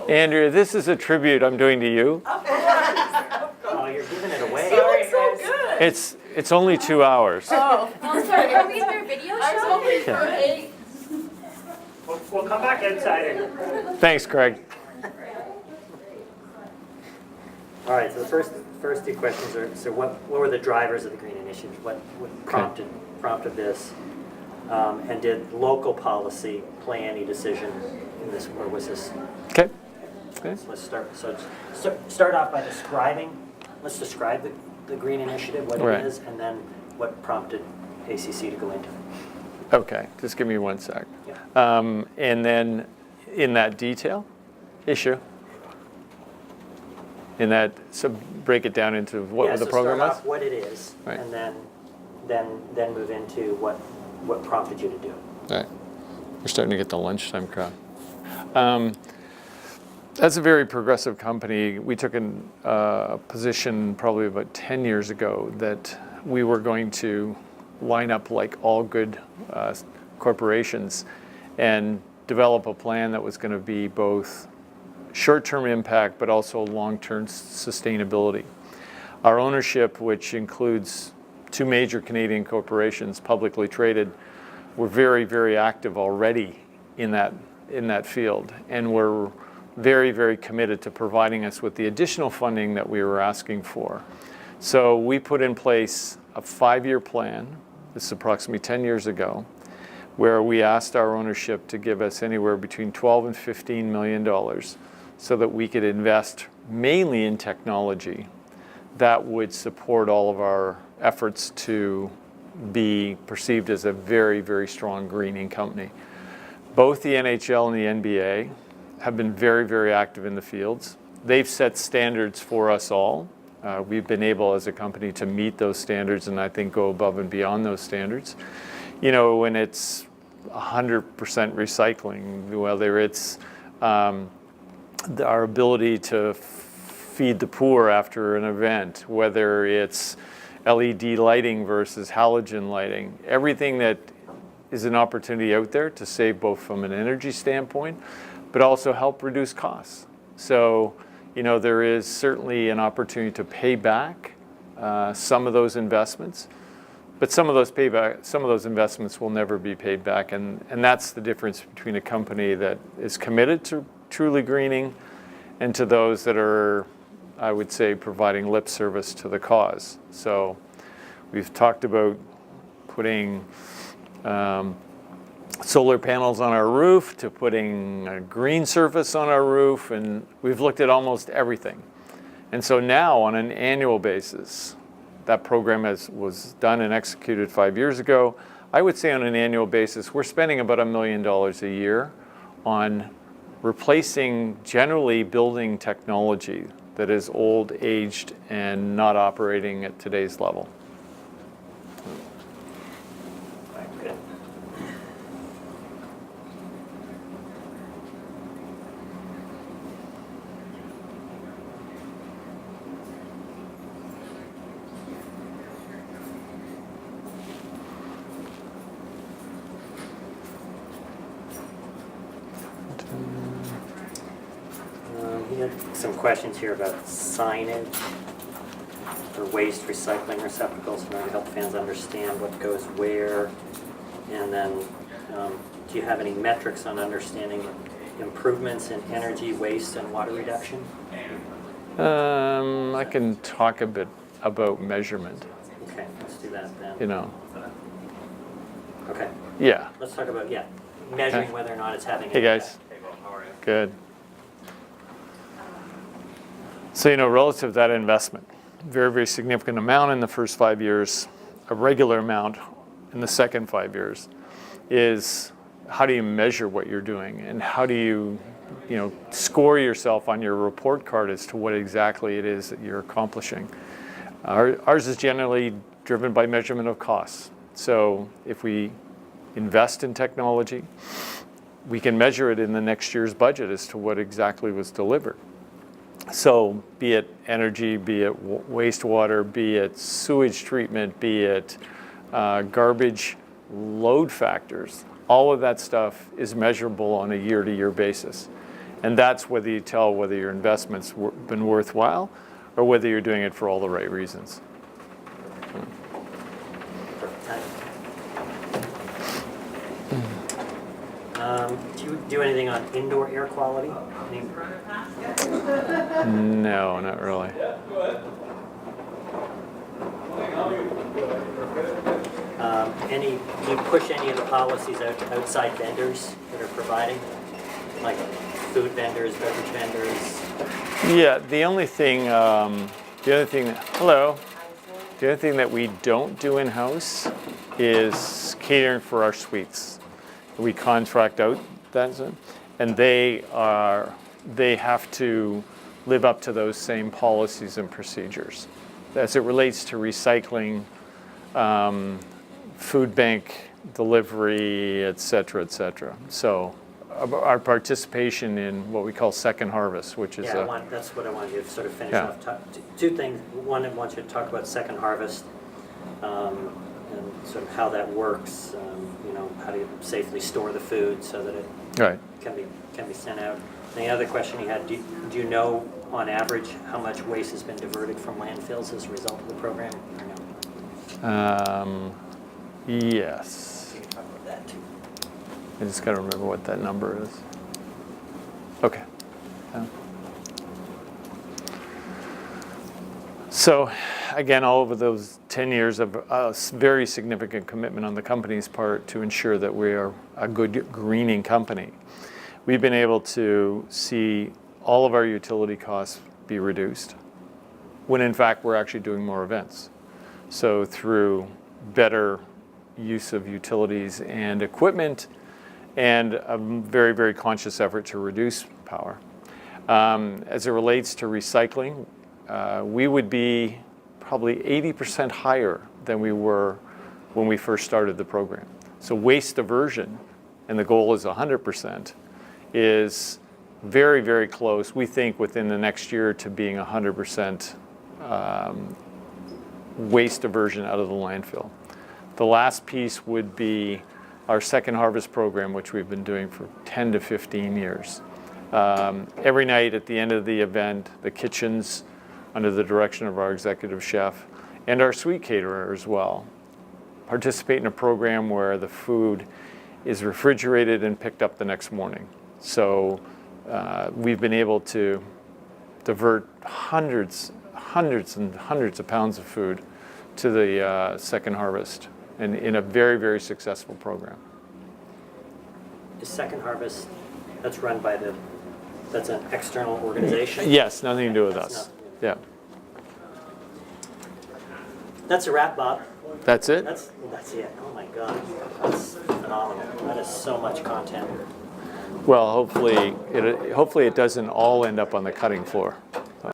Andrea, this is a tribute I'm doing to you. Oh, you're giving it away. You look so good. It's only 2 hours. Oh, sorry, are we in their video show? I was hoping for 8. We'll come back outside. Thanks, Craig. All right, so the first two questions are, so what were the drivers of the Green Initiative? What prompted this? And did local policy play any decision in this, or was this? Okay. So let's start. So start off by describing. Let's describe the Green Initiative, what it is, and then what prompted ACC to go into it. Okay, just give me 1 sec. Yeah. And then in that detail issue, so break it down into what the program start is? off what it is, right. And then move into what prompted you to do it. All right. We're starting to get the lunchtime crowd. That's a very progressive company. We took a position probably about 10 years ago that we were going to line up like all good corporations and develop a plan that was going to be both short-term impact but also long-term sustainability. Our ownership, which includes 2 major Canadian corporations publicly traded, we're very, very active already in that field, and we're very, very committed to providing us with the additional funding that we were asking for. So we put in place a 5-year plan, this is approximately 10 years ago, where we asked our ownership to give us anywhere between $12 and $15 million so that we could invest mainly in technology that would support all of our efforts to be perceived as a very, very strong greening company. Both the NHL and the NBA have been very, very active in the fields. They've set standards for us all. We've been able as a company to meet those standards and I think go above and beyond those standards. You know, when it's 100% recycling, whether it's our ability to feed the poor after an event, whether it's LED lighting versus halogen lighting, everything that is an opportunity out there to save both from an energy standpoint, but also help reduce costs. So, you know, there is certainly an opportunity to pay back some of those investments, but some of those investments will never be paid back, and that's the difference between a company that is committed to truly greening and to those that are, I would say, providing lip service to the cause. So we've talked about putting solar panels on our roof to putting a green surface on our roof, and we've looked at almost everything. And so now on an annual basis, that program was done and executed 5 years ago. I would say on an annual basis, we're spending about $1 million a year on replacing generally building technology that is old, aged, and not operating at today's level. Good. We had some questions here about signage for waste recycling receptacles, in order to help fans understand what goes where. And then, do you have any metrics on understanding improvements in energy, waste, and water reduction? I can talk a bit about measurement. Okay, let's do that then. You know. Okay. Yeah. Let's talk about, measuring Okay. whether or not it's having Hey an guys. impact. Hey, Bob, how are you? Good. So, you know, relative to that investment, very, very significant amount in the first 5 years, a regular amount in the second 5 years, is how do you measure what you're doing, and how do you score yourself on your report card as to what exactly it is that you're accomplishing. Ours is generally driven by measurement of costs. So if we invest in technology, we can measure it in the next year's budget as to what exactly was delivered. So be it energy, be it wastewater, be it sewage treatment, be it garbage load factors, all of that stuff is measurable on a year-to-year basis. And that's whether you tell whether your investment's been worthwhile or whether you're doing it for all the right reasons. Do you do anything on indoor air quality? No, not really. Do you push any of the policies out to outside vendors that are providing, like food vendors, beverage vendors? Yeah, the only thing that we don't do in-house is catering for our suites. We contract out that, and they have to live up to those same policies and procedures. As it relates to recycling, food bank delivery, et cetera, et cetera. So our participation in what we call second harvest, which is that's what I wanted you to sort of finish Yeah. off. Two things. One, I want you to talk about second harvest and sort of how that works. How do you safely store the food so that it right. can be sent out. And the other question you had, do you know on average how much waste has been diverted from landfills as a result of the program? Or no? Yes. You can talk about that too. I just got to remember what that number is. Okay. So, again, all over those 10 years of a very significant commitment on the company's part to ensure that we are a good greening company, we've been able to see all of our utility costs be reduced, when in fact we're actually doing more events. So through better use of utilities and equipment, and a very, very conscious effort to reduce power. As it relates to recycling, we would be probably 80% higher than we were when we first started the program. So waste diversion, and the goal is 100%, is very, very close, we think, within the next year to being 100% waste diversion out of the landfill. The last piece would be our second harvest program, which we've been doing for 10 to 15 years. Every night at the end of the event, the kitchens, under the direction of our executive chef, and our suite caterer as well, participate in a program where the food is refrigerated and picked up the next morning. So we've been able to divert hundreds and hundreds of pounds of food to the second harvest, and in a very, very successful program. Is Second Harvest, that's run by that's an external organization? Yes, nothing to do with That's us. nothing. Yeah, That's a wrap, Bob. that's it. That's it. Oh my God, that's phenomenal. That is so much content. Well, hopefully it doesn't all end up on the cutting floor.